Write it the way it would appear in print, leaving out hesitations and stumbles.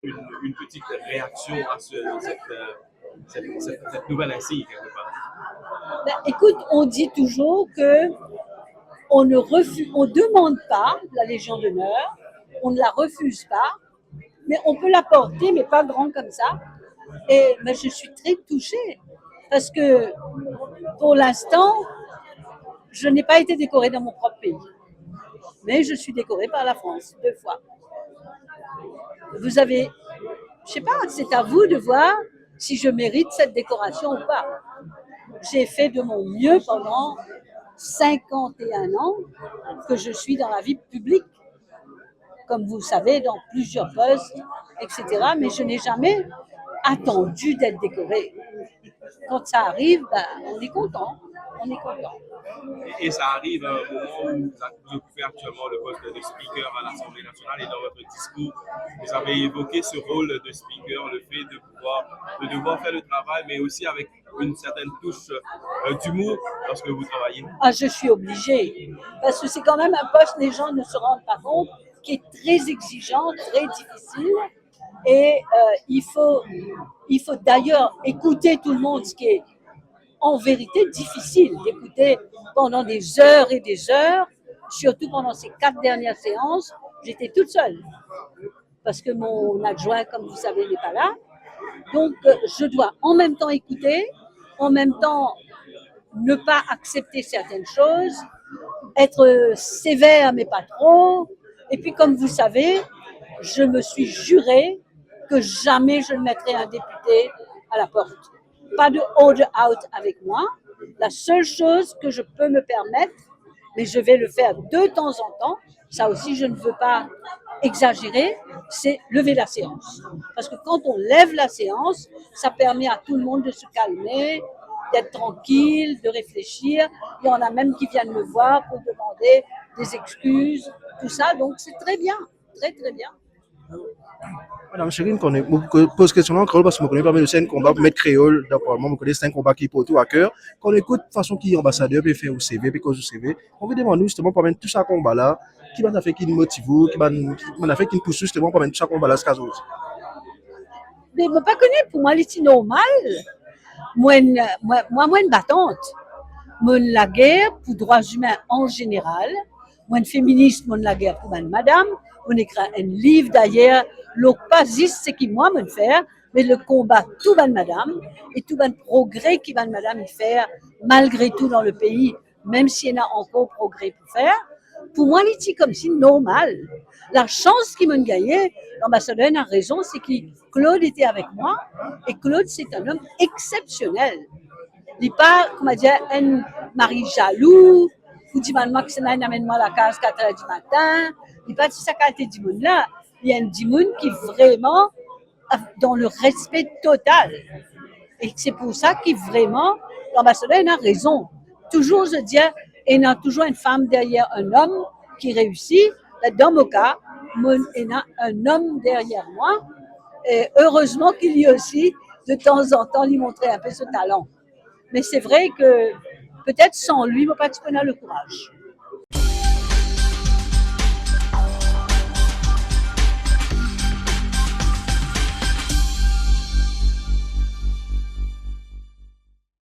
une petite réaction à cette nouvelle insigne, quelque part? Ben, écoute, on dit toujours que on demande pas la Légion d'honneur, on ne la refuse pas, mais on peut la porter, mais pas grand comme ça. Mais je suis très touchée parce que pour l'instant, je n'ai pas été décorée dans mon propre pays, mais je suis décorée par la France 2 fois. Vous avez, je sais pas, c'est à vous de voir si je mérite cette décoration ou pas. J'ai fait de mon mieux pendant 51 ans que je suis dans la vie publique, comme vous le savez, dans plusieurs postes, etc. Mais je n'ai jamais attendu d'être décorée. Quand ça arrive, ben, on est content. On est content. Et ça arrive à un moment où vous occupez actuellement le poste de speaker à l'Assemblée nationale et dans votre discours, vous avez évoqué ce rôle de speaker, le fait de devoir faire le travail, mais aussi avec une certaine touche d'humour lorsque vous travaillez. Ah, je suis obligée. Parce que c'est quand même un poste, les gens ne se rendent pas compte, qui est très exigeant, très difficile. Et il faut d'ailleurs écouter tout le monde, ce qui est en vérité difficile d'écouter pendant des heures et des heures, surtout pendant ces 4 dernières séances. J'étais toute seule parce que mon adjoint, comme vous savez, n'est pas là. Donc, je dois en même temps écouter, en même temps ne pas accepter certaines choses, être sévère mais pas trop. Et puis, comme vous savez, je me suis juré que jamais je ne mettrai un député à la porte. Pas de order out avec moi. La seule chose que je peux me permettre, mais je vais le faire de temps en temps, ça aussi je ne veux pas exagérer, c'est lever la séance. Parce que quand on lève la séance, ça permet à tout le monde de se calmer, d'être tranquille, de réfléchir. Il y en a même qui viennent me voir pour demander des excuses, tout ça. Donc c'est très bien, très très bien. Madame Chérine, je pose question en créole parce que je connais pas mal de scènes combat pour mettre créole dans le Parlement. Je connais c'est un combat qui porte tout à cœur. Quand on écoute de façon qui est ambassadeur, puis fait au CV, puis cause du CV, on veut demander justement pour mettre tout ça combat là, qui va fait qui nous motive, qui va fait qui nous pousse justement pour mettre tout ça combat là, ce cas là. Mais je ne pas connaître, pour moi, c'est normal. Moi, une battante. Moi, la guerre pour droits humains en général. Moi, une féministe, moi, la guerre pour madame. On écrit un livre d'ailleurs, l'opposiste, c'est qui moi me faire, mais le combat tout ban madame et tout ban progrès qui ban madame faire malgré tout dans le pays, même s'il y en a encore progrès pour faire. Pour moi, c'est comme si normal. La chance qui m'a gagné, l'ambassadeur a raison, c'est que Claude était avec moi et Claude, c'est un homme exceptionnel. Il n'est pas, comment dire, un mari jaloux, vous dites maintenant que c'est un amène-moi à la case 4 h du matin. Il n'est pas de sa qualité du monde là. Il y a un dimoun qui est vraiment dans le respect total. Et c'est pour ça que vraiment, l'ambassadeur a raison. Toujours, je dis, il y a toujours une femme derrière un homme qui réussit. Dans mon cas, il y a un homme derrière moi. Et heureusement qu'il y a aussi, de temps en temps, lui montrer un peu ce talent. Mais c'est vrai que peut-être sans lui, je ne pas le courage.